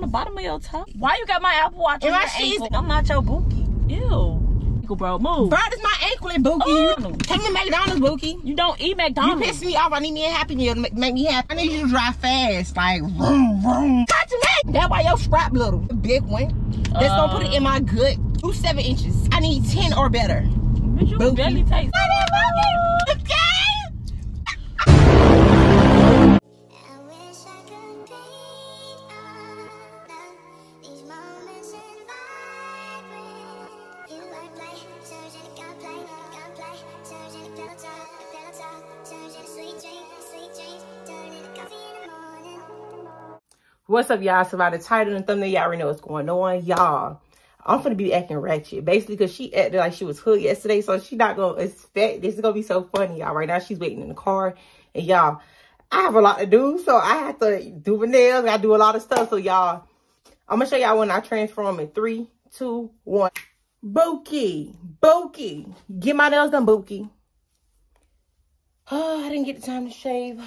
on the bottom of your toe. Why you got my Apple Watch on your ankle? I'm not your bookie. Ew. Bro, move. Bro, this my ankle and bookie. Take me to McDonald's, bookie. You don't eat McDonald's. You pissing me off. I need me a Happy Meal to make me happy. I need you to drive fast, like vroom vroom. That's why your scrap little big one. That's gonna put it in my gut. Do 7 inches. I need 10 or better. Bitch, you barely taste. Okay. What's up, y'all? So by the title and thumbnail, y'all already know what's going on. Y'all, I'm finna be acting ratchet. Basically, because she acted like she was hood yesterday, so she not gonna expect this is gonna be so funny, y'all. Right now, she's waiting in the car. And y'all, I have a lot to do, so I have to do my nails. I do a lot of stuff. So y'all, I'm gonna show y'all when I transform in 3, 2, 1. Bookie, Bookie. Get my nails done, Bookie. Oh, I didn't get the time to shave.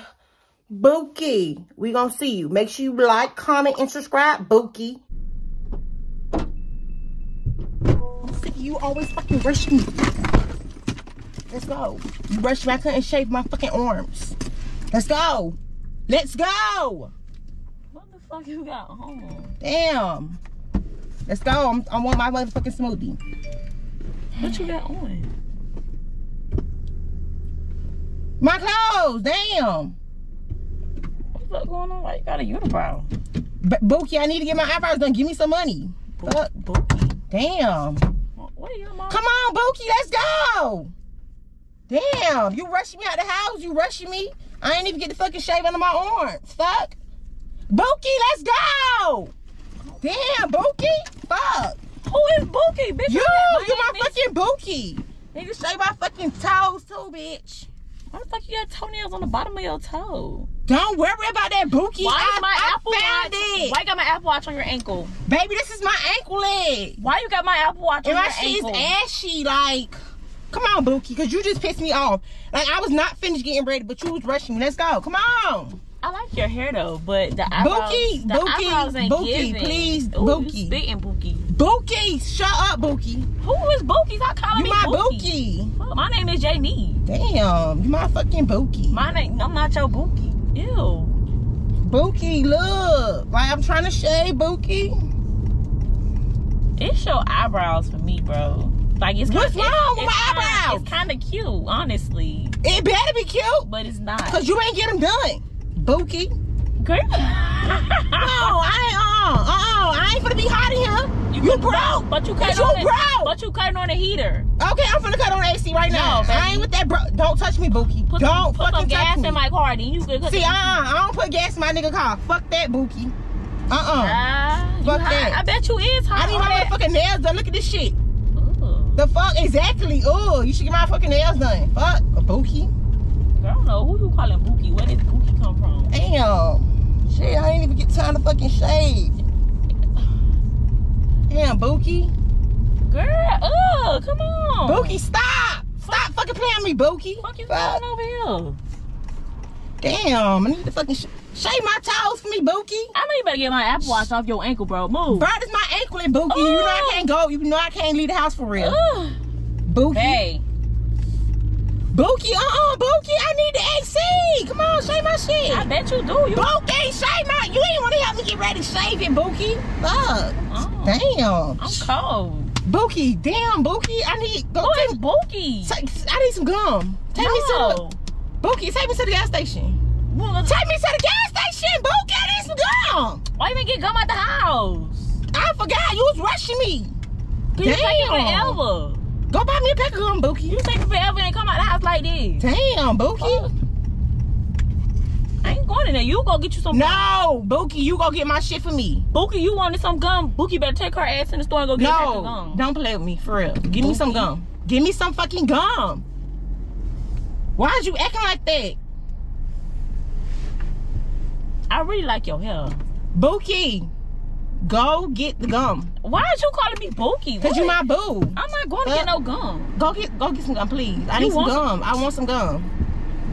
Bookie, we gonna see you. Make sure you like, comment, and subscribe, Bookie. I'm sick of you always fucking rushing me. Let's go. You rushed me, I couldn't shave my fucking arms. Let's go. Let's go. What the fuck you got on? Damn. Let's go. I want my motherfucking smoothie. What you got on? My clothes. Damn. What's going on? Why you got a unibrow? Bookie, I need to get my eyebrows done. Give me some money. Fuck. Bookie. Damn. What are your mom? Come on, Bookie, let's go. Damn, you rushing me out the house. You rushing me. I ain't even get the fucking shave under my arms. Fuck. Bookie, let's go. Damn, Bookie. Fuck. Who is Bookie, bitch? You my fucking Bookie. Nigga, shave my fucking toes too, bitch. Why the fuck you got toenails on the bottom of your toe? Don't worry about that, Bookie. Why is my Apple Watch? Why you got my Apple Watch on your ankle? Baby, this is my ankle leg. Why you got my Apple Watch on your ankle? And my shit is ashy, like. Come on, Bookie, because you just pissed me off. Like, I was not finished getting ready, but you was rushing me. Let's go. Come on. I like your hair, though, but the eyebrows, eyebrows ain't giving. Please, Ooh, Bookie. You spitting, Bookie. Bookie, shut up, Bookie. Who is Bookie? Stop calling me You my Bookie. Well, my name is Jamie. Damn, you my fucking Bookie. I'm not your Bookie. Ew. Bookie, look. Like, I'm trying to shave, Bookie. It's your eyebrows for me, bro. Like, what's wrong with my eyebrows? It's kind of cute, honestly. It better be cute. But it's not. Because you ain't get them done, Bookie. Girl. No, I ain't finna be hot in here. You broke. But you cutting on the heater. Okay, I'm finna cut on the AC right now. No, I ain't with that, bro. Don't touch me, Bookie. Put some gas in my car, then you could. See, I don't put gas in my nigga car. Fuck that, Bookie. Fuck that. I bet you is hot. I need my motherfucking nails done. Look at this shit. The fuck? Exactly. Oh, you should get my fucking nails done. Fuck. A Bookie. Girl, I don't know. Who you calling Bookie? Where did Bookie come from? Damn. Shit, I ain't even get time to fucking shave. Damn, Bookie. Girl, come on. Bookie, stop. Stop fucking playing with me, Bookie. Fuck you going over here? Damn, I need to fucking shave my toes for me, Bookie. I know you better get my Apple Watch off your ankle, bro. Move. Bro, this my ankle and Bookie. You know I can't go. You know I can't leave the house for real. Bookie. Hey. Bookie, Bookie, I need the AC. Come on, shave my shit. I bet you do. Bookie, shave my. You ain't want to help me get ready to shave it, Bookie. Fuck. Damn. I'm cold. Bookie, damn, Bookie. I need. Who is Bookie? I need some gum. Take me to Bookie, take me to the gas station. Take me to the gas station, Bookie. I need some gum. Why you even get gum at the house? I forgot. You was rushing me. Damn. You taking forever. Go buy me a pack of gum, Bookie. You taking forever and come out the house like this. Damn, Bookie. I ain't going in there. You go get you some gum. No, Bookie, you go get my shit for me. Bookie, you wanted some gum. Bookie better take her ass in the store and go get a pack of gum. No, don't play with me, for real. Give me some gum. Give me some fucking gum. Why is you acting like that? I really like your hair. Bookie, go get the gum. Why are you calling me Bookie? Because you my boo. I'm not going to get no gum. Go get some gum, please. I need some gum. I want some gum.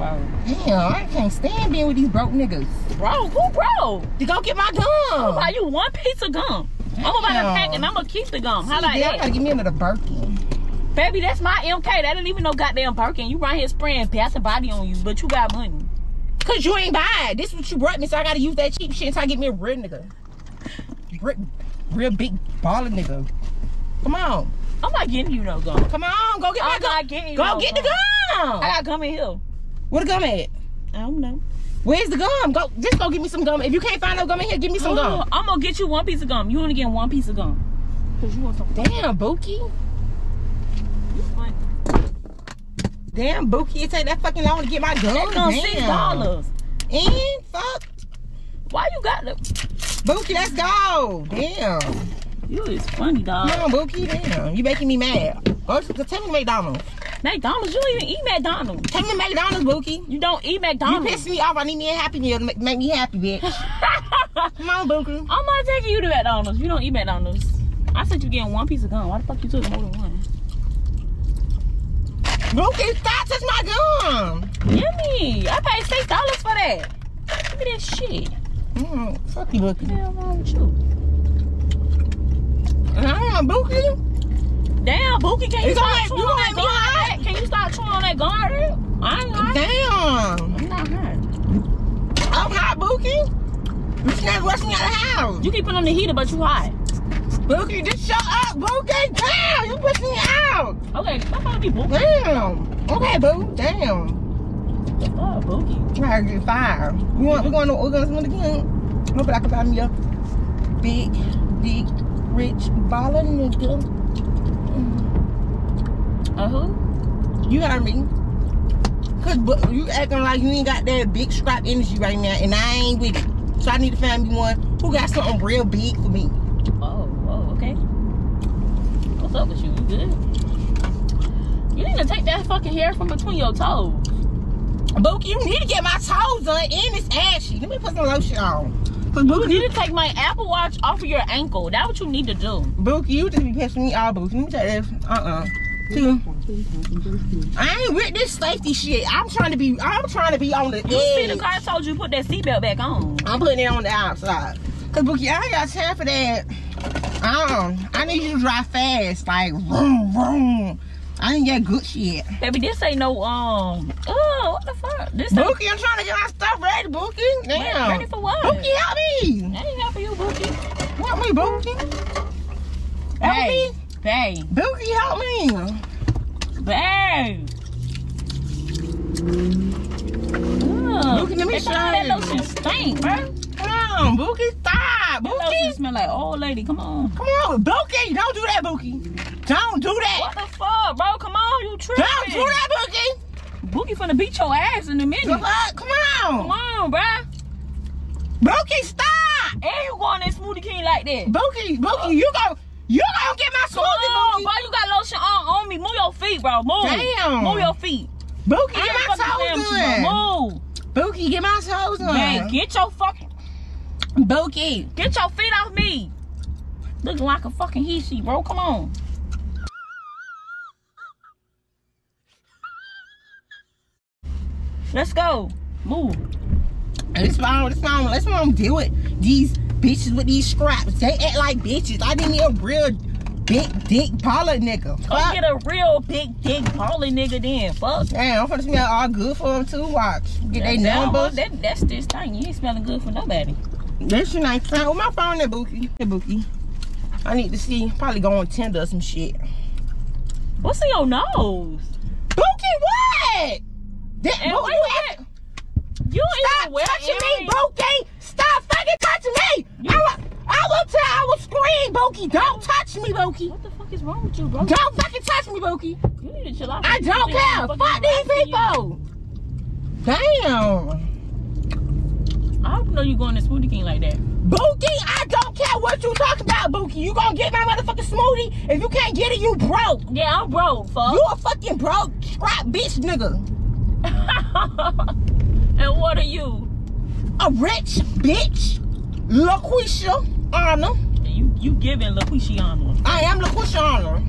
bro. Damn, I can't stand being with these broke niggas. Bro, who broke? To go get my gum. I'm gonna buy you one piece of gum. Damn. I'm gonna buy the pack and I'm gonna keep the gum. How about that? I gotta give me another Birkin. Baby, that's my MK. That ain't even no goddamn Birkin. You right here spraying passing body on you, but you got money. Cause you ain't buy it. This is what you brought me, so I gotta use that cheap shit until I get me a real nigga. Real big baller nigga. Come on. I'm not getting you no gum. Come on, go get my gum. Go get the gum. I got gum in here. Where the gum at? I don't know. Where's the gum? Just go get me some gum. If you can't find no gum in here, give me some gum. I'm gonna get you one piece of gum. You only get one piece of gum. Cause you want some. Damn, Bookie. You funny. Damn, Bookie, it take that fucking long to get my gum. That's gonna $6. And fuck. Why you got the Bookie, let's go. Damn. You is funny, dog. Come on, Bookie, damn. You making me mad. Go tell me McDonald's. McDonald's? You don't even eat McDonald's. Tell me McDonald's, Bookie. You don't eat McDonald's. You pissing me off. I need me a Happy Meal to make me happy, bitch. Come on, Bookie. I'm not taking you to McDonald's. You don't eat McDonald's. I said you getting one piece of gum. Why the fuck you took more than one? Bookie, stop touching my gum. Yummy. I paid $6 for that. Look at that shit. Fuck you, Bookie. What the hell wrong with you? Damn, Bookie. Damn, Bookie, can you start chewing on that hot? guard? Can you start chewing on that guard? I ain't hot. Damn. I'm not hot. I'm hot, Bookie. You should never rush me out of the house. You keep it on the heater, but you hot. Bookie, just shut up, Bookie. Damn, you pushing me out. Okay, stop calling me Bookie. Damn. Okay, Boo. Damn. Oh, Bookie. Try to get fired. We're going to swim again. Hopefully I can find me a big, rich baller nigga. Who? You heard me. Cause you acting like you ain't got that big scrap energy right now, and I ain't with it. So I need to find me one who got something real big for me. Oh, okay. What's up with you? You good? You need to take that fucking hair from between your toes. Bookie, you need to get my toes done and it's ashy. Let me put some lotion on. You need to take my Apple Watch off of your ankle. That's what you need to do. Bookie, you just be pissing me off, Bookie. Let me take this. I ain't with this safety shit. I'm trying to be on the edge. You see the car told you put that seatbelt back on. I'm putting it on the outside. Cause Bookie, I ain't got time for that. I need you to drive fast, like vroom vroom. I ain't got good shit. Baby, this ain't no oh, what the fuck? This Bookie, I'm trying to get my stuff ready, Bookie. Damn. Ready for what? Bookie, help me. I ain't helping you, Bookie. Help me, Bookie. Help me. Babe. Bookie, help me. Babe. Bookie, let me show you. That lotion stink, bro. Come on, Bookie, stop. That lotion smell like old lady. Come on. Come on, Bookie. Don't do that, Bookie. Don't do that. What the fuck, bro? Come on, you tripping. Don't do that, Bookie. Bookie finna beat your ass in a minute. Come on. Come on, bro. Bookie, stop. And you going in Smoothie King like that. Bookie, you gonna get my smoothie, Bookie. Bro, you got lotion on me. Move your feet, bro. Move. Damn. Move your feet. Bookie, get my toes done. Move. Bookie, get my toes done. Hey, get your fucking... Bookie. Get your feet off me. Looking like a fucking he-she, bro. Come on. Let's go. Move. This one deal with these bitches with these scraps. They act like bitches. I need me a real big dick baller nigga. Go get a real big dick baller nigga then. Fuck. Damn, I'm finna smell all good for them too. Watch. Get their numbers. That's this thing. You ain't smelling good for nobody. This shit ain't found with my phone there, Bookie. Hey, Bookie. I need to see. Probably go on Tinder or some shit. What's in your nose? Bookie, what? Stop touching me, Bookie! Stop fucking touching me! I will scream, Bookie! Don't touch me, Bookie! What the fuck is wrong with you, bro? Don't fucking touch me, Bookie! You need to chill out. I don't care! Fuck these people! Damn! I don't know you going to Smoothie King like that. Bookie, I don't care what you talking about, Bookie. You gonna get my motherfucking smoothie? If you can't get it, you broke. Yeah, I'm broke, fuck. You a fucking broke scrap bitch nigga. And what are you? A rich bitch. LaQuisha Honor. You giving LaQuisha Honor. I am LaQuisha Honor.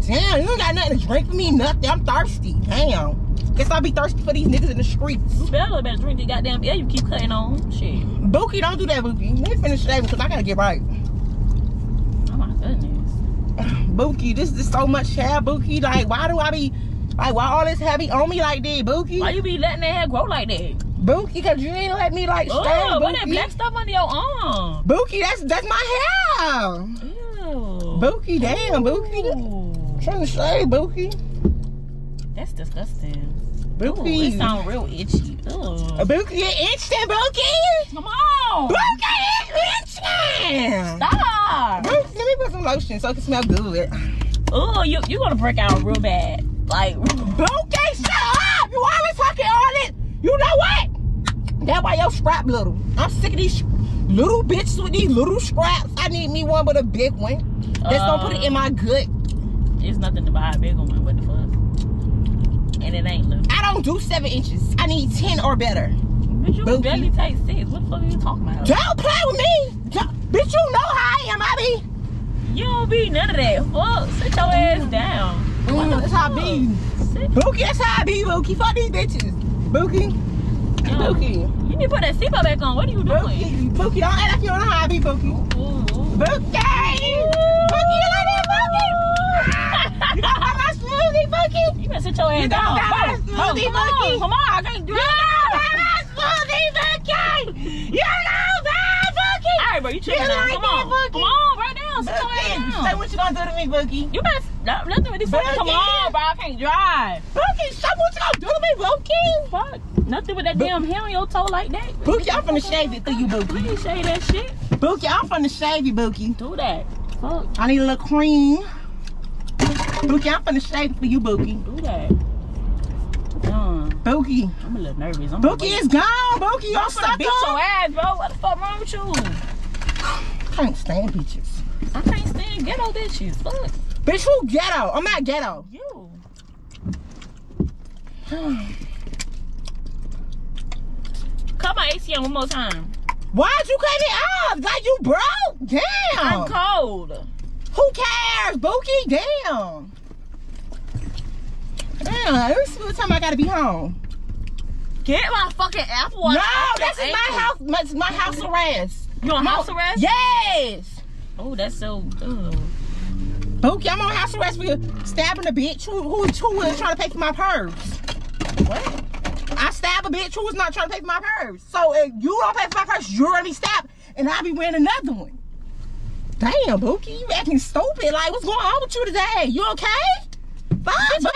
Damn, you ain't got nothing to drink for me, nothing. I'm thirsty. Damn. Guess I'll be thirsty for these niggas in the streets. You better drink the goddamn beer you keep cutting on. Shit. Bookie, don't do that, Bookie. Let me finish shaving because I gotta get right. Oh my goodness. Bookie, this is so much hair, Bookie. Like, why do I be, like, why all this hair be on me like that, Bookie? Why you be letting that hair grow like that? Bookie, because you ain't let me, like, stay, Oh, Bookie. what that black stuff under your arm? Bookie, that's my hair. Ew. Bookie, damn, Bookie. Ooh. Trying to shave, Bookie. That's disgusting. Bookie. Ooh, it sound real itchy. Ugh. Bookie, you're itching, Bookie. Come on. Bookie, it's itching. Stop. Bookie, let me put some lotion so it can smell good. Oh, you gonna break out real bad. Like, Bookie, shut up. You always talking all this. You know what? That's why your scrap little. I'm sick of these little bitches with these little scraps. I need me one with a big one. That's gonna put it in my gut. It's nothing to buy a big one. What the fuck? And it ain't little. I don't do 7 inches. I need 10 or better. Bitch, you Bookie. barely take 6. What the fuck are you talking about? Don't play with me. Bitch, you know how I am, I be. You don't be none of that. Fuck, sit your ass down. That's how I be. Bookie, that's how I be, Bookie. Fuck these bitches. Bookie. Yo, Bookie. You need to put that seatbelt back on. What are you doing? Bookie, don't act like you don't know how I be, Bookie. Ooh. Bookie! Bookie, you like that, Bookie? You don't got my smoothie, Bookie? You better sit your ass down. You don't got my smoothie, Bookie? Come on, I can't do it. You don't got my smoothie, Bookie? You know that, Bookie? All right, bro, you tripping now. like Come that, on. Bookie? Come on, right down. Sit your ass Bookie, down. say what you gonna do to me, Bookie? You better nothing with this fucking. Come on, bro. I can't drive. Bookie, say what you gonna do to me, Bookie? Fuck. Nothing with that damn hair on your toe like that. Bookie, I'm finna shave it through you, Bookie. Please shave that shit. Bookie, I'm finna shave you, Bookie. Do that. Fuck. I need a little cream. Bookie, I'm finna shave it for you, Bookie. Do that. Bookie. I'm a little nervous. Bookie is gone, Bookie. I'm gonna stuck beat your ass, bro. What the fuck wrong with you? Can't stand bitches. I can't stand ghetto bitches. Fuck. Bitch, who ghetto? I'm not ghetto. You. Cut my AC on one more time. Why'd you cut it off? Like you broke? Damn. I'm cold. Who cares, Bookie? Damn. Damn, let me see what time I gotta be home. Get my fucking Apple Watch. No, this is my house. My house arrest. You on house arrest? Yes. Oh, that's so. Bookie, I'm on house arrest for you stabbing a bitch who was trying to pay for my purse. What? I stabbed a bitch who was not trying to pay for my purse. So if you don't pay for my purse, you're gonna be stabbed, and I'll be wearing another one. Damn, Bookie, you acting stupid. Like, what's going on with you today? You okay? Fine, babe.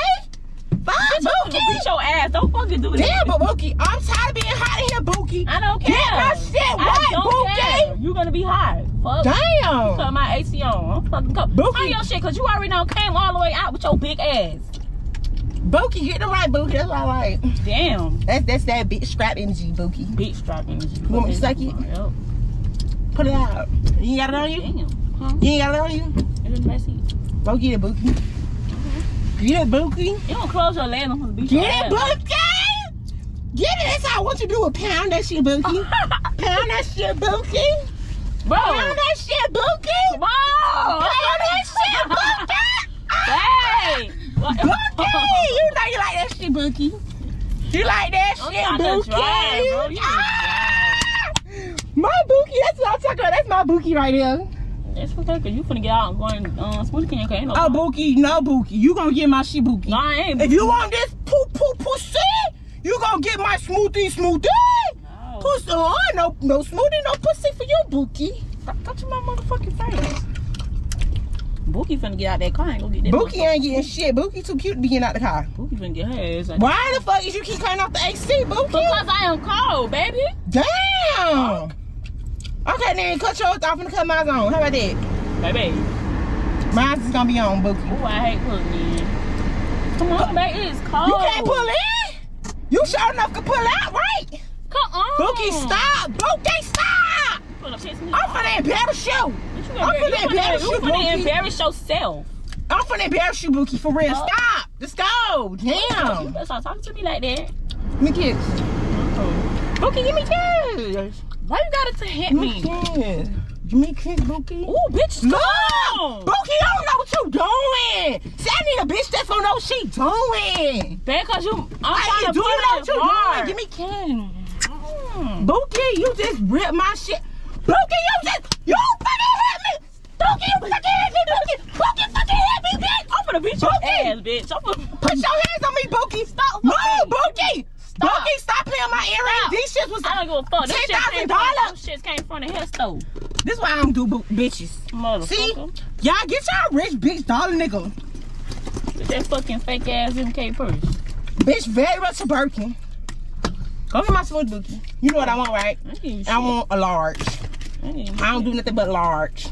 Fine, Bookie. Beat your ass. Don't fucking do that. Damn, but Bookie, I'm tired of being hot in here, Bookie. I don't care. Get my shit right, Bookie. You're gonna be hot. Fuck. Damn. Cut my AC on. I'm fucking cut. Bookie. Turn your shit, cause you already done came all the way out with your big ass. Bookie, get them right, Bookie. That's what I like. Damn. That's that big scrap energy, Bookie. Big strap energy. You want me to suck it? Yep. Put it out. You ain't got it on you? Damn. Huh? You ain't got it on you? It's in the back seat. Go get it, Bookie. Get it, Bookie. You don't close your legs. I'm gonna beat Get your it, ass. Bookie. Get it. That's how I want you to do it. Pound that shit, Bookie. Pound that shit, Bookie. Bro. Pound that shit, Bookie. Come on. Pound that shit, Bookie. Hey. Bookie. You know you like that shit, Bookie. You like that I'm shit, trying to Bookie. drive, bro. You My Bookie. That's what I'm talking about. That's my Bookie right there. It's okay, cause you finna get out and go and smoothie can, okay? No Oh, Bookie. No, Bookie. You gonna get my shit, Bookie. No, I ain't. If you want this pussy, you gonna get my smoothie. No. Pussy, no smoothie, no pussy for you, Bookie. Touch my motherfucking face. Bookie finna get out that car and go get that. Bookie ain't getting shit. Bookie too cute to be getting out the car. Bookie finna get her ass out. Why the fuck is you keep cutting off the AC, Bookie? Because I am cold, baby. Damn. Okay, then cut yours off and cut mine on. How about that? Baby. Mine's is gonna be on, Bookie. Oh, I hate pulling in. Come on, baby. It's cold. You can't pull in. You sure enough can pull out, right? Come on. Bookie, stop. Bookie, stop. You finna piss me I'm off. finna embarrass you. You finna embarrass yourself. I'm finna embarrass you, Bookie, for real. Stop. Let's go. You Damn. better stop talking to me like that. Give me a kiss. Bookie, give me a kiss. Why you gotta hit me? Give me a kiss. Give me a kiss, Bookie. Ooh, bitch, No! stop. Bookie, I don't know what you doing. See, I need a bitch that's gonna know what she doing. Bad cause I'm I trying to do put know it what you hard. doing. Give me Ken. Bookie, you just ripped my shit. Bookie, you fucking hit me. Bookie, you fucking hit me, Bookie. Bookie, fucking hit me, bitch. I'm gonna beat your ass, bitch. I'm gonna Put your hands on me, Bookie. Stop. No, Bookie. Stop. Bookie, stop playing my earrings. These shits was I don't give a fuck. $10,000. Them shits came from the hair store. This why I don't do bitches. Motherfucker. See? Y'all get y'all rich bitch dollar nigga. With that fucking fake ass MK purse. Bitch, very much a Birkin. Go get my smoothie, Bookie. You know what I want, right? I want a large. I don't do nothing but large.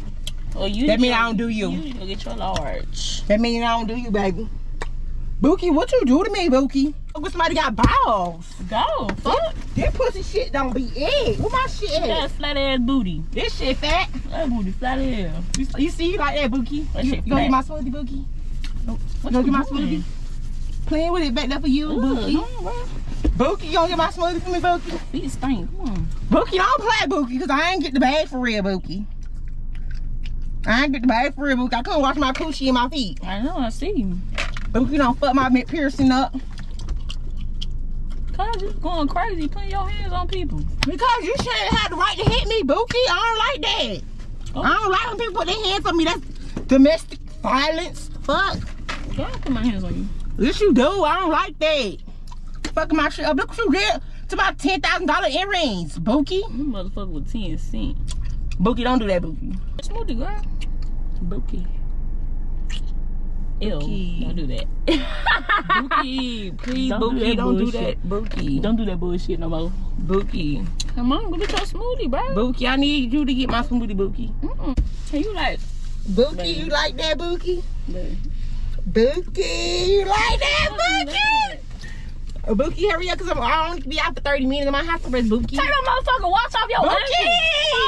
Well, that mean I don't do you. You need to go get your large. That mean I don't do you, baby. Bookie, what you do to me, Bookie? Somebody got balls. Go, fuck. That pussy shit don't be it. What my shit at? That flat ass booty. This shit fat. That booty flat as hell. You see, you like that, Bookie? You gonna get my smoothie, Bookie? What you you get my doing? smoothie? Playing with it back there for you, Bookie. Bookie, you gonna get my smoothie for me, Bookie? Feet stink. Come on. Bookie, don't play, Bookie, because I ain't get the bag for real, Bookie. I ain't get the bag for real, Bookie. I couldn't wash my coochie and my feet. I know, I see you. Bookie, don't fuck my piercing up. Cause you going crazy, putting your hands on people. Because you shouldn't have the right to hit me, Bookie. I don't like that. Oh. I don't like when people put their hands on me. That's domestic violence. Fuck. God, put my hands on you. Yes, you do. I don't like that. Fucking my shit up. Look what you did. It's about $10,000 earrings, Bookie. You motherfucker with 10 cents. Bookie, don't do that, Bookie. Smoothie, girl. Bookie. Ew, don't do that. Bookie, please, Don't Bookie, do that don't do bullshit. that. Bookie. Don't do that bullshit no more. Bookie. Come on, go get your smoothie, bro. Bookie, I need you to get my smoothie, Bookie. Hey, you like... Bookie, Baby. you like that, Bookie? Baby. Bookie, you like that, Bookie? Bookie, hurry up, because I only be out for 30 minutes. I might have to rest, Bookie. Take that motherfucking watch off your Bookie! ankle.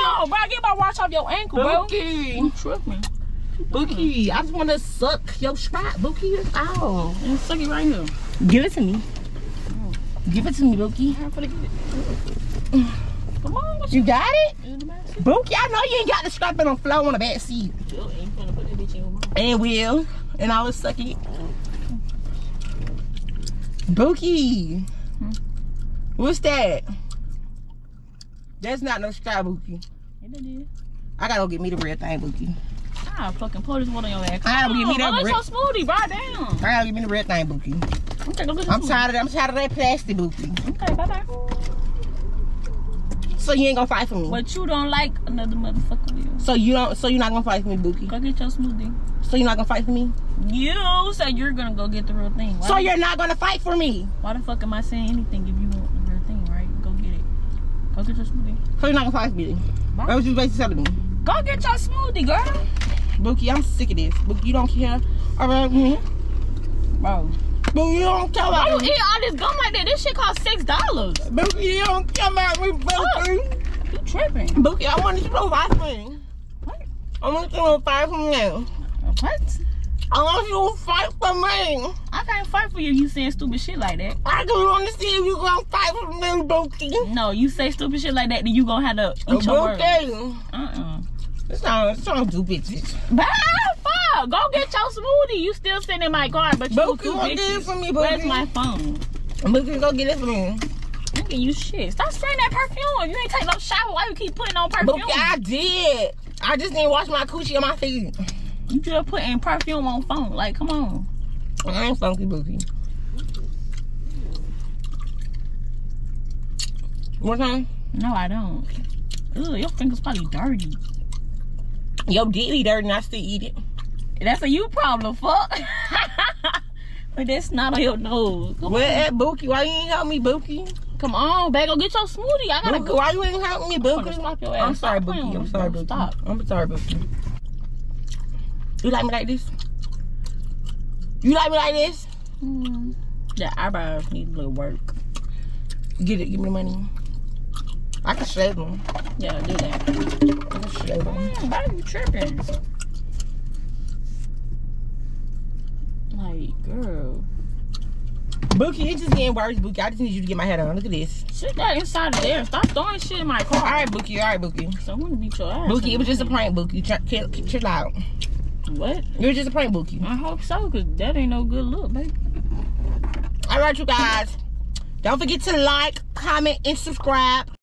Oh, bro, get my watch off your ankle, bro. Bookie. You tripping. Bookie, I just want to suck your spot, Bookie. That's all. And suck it right here. Give it to me. Give it to me, Bookie. I'm gonna get it. Come on, what You got it? in the back seat? Bookie, I know you ain't got the strap on the floor on the back seat. You ain't gonna put that bitch in your mouth. And will. And I will suck it. Bookie. What's that? That's not no strap, Bookie. Yeah, that is. I gotta go get me the real thing, Bookie. Ah, fucking pour this water on your ass. I gotta give me that Go get brick. your smoothie, right down. I gotta get me the real thing, Bookie. Okay, go get your I'm smoothie. tired of that plastic, Bookie. Okay, bye-bye. So you ain't gonna fight for me. But you don't like another motherfucker will. So you're not gonna fight for me, Bookie. Go get your smoothie. So you're not gonna fight for me? You said you're gonna go get the real thing. So you're not gonna fight for me? Why the fuck am I saying anything if you want the real thing, right? Go get it. Go get your smoothie. So you're not gonna fight for me? Bye. What was you basically telling me? Go get your smoothie, girl. Bookie, I'm sick of this. Bookie, you don't care about me? Bro. Bookie, you don't care Why about you me? eat all this gum like that? This shit cost $6. Bookie, you don't care about me, Bookie. You tripping. Bookie, I want you to fight for me. What? I want you to fight for me. What? I want you to fight for me. I can't fight for you if you saying stupid shit like that. I just want to see if you gonna fight for me, Bookie. No, you say stupid shit like that, then you gonna have to eat your words. Bookie. It's not do bitches. Bye, fuck. Go get your smoothie. You still sitting in my car, but you Bookie, too go get it bitches. for me, Where's Bookie. my phone? Bookie, go get it for me. Look at you shit. Stop spraying that perfume. You ain't take no shower. Why you keep putting on perfume? Bookie, I did. I just didn't wash my coochie on my feet. You just putting perfume on phone. Like, come on. I ain't funky, Bookie. What time? No, I don't. Ugh, your fingers probably dirty. Yo, diddy dirty and I still eat it. That's a you problem, fuck. But that's not on your nose. Come Where on. at, Bookie? Why you ain't help me, Bookie? Come on, babe. Go get your smoothie. I gotta Bookie, go. why you ain't help me, I'm gonna Bookie? slap your ass. I'm sorry, Stop Bookie. playing I'm with sorry, me. Bookie. Stop. I'm sorry, Bookie. You like me like this? You like me like this? The eyebrows need a little work. Get it. Give me the money. I can shave them. Yeah, do that. I can shave them. Why are you tripping? Like, girl. Bookie, it's just getting worse, Bookie. I just need you to get my head on. Look at this. Shit that inside of there. Stop throwing shit in my car. All right, Bookie. All right, Bookie. So I'm gonna beat your ass. Bookie, it was just a prank, Bookie. Chill out. What? It was just a prank, Bookie. I hope so, because that ain't no good look, baby. All right, you guys. Don't forget to like, comment, and subscribe.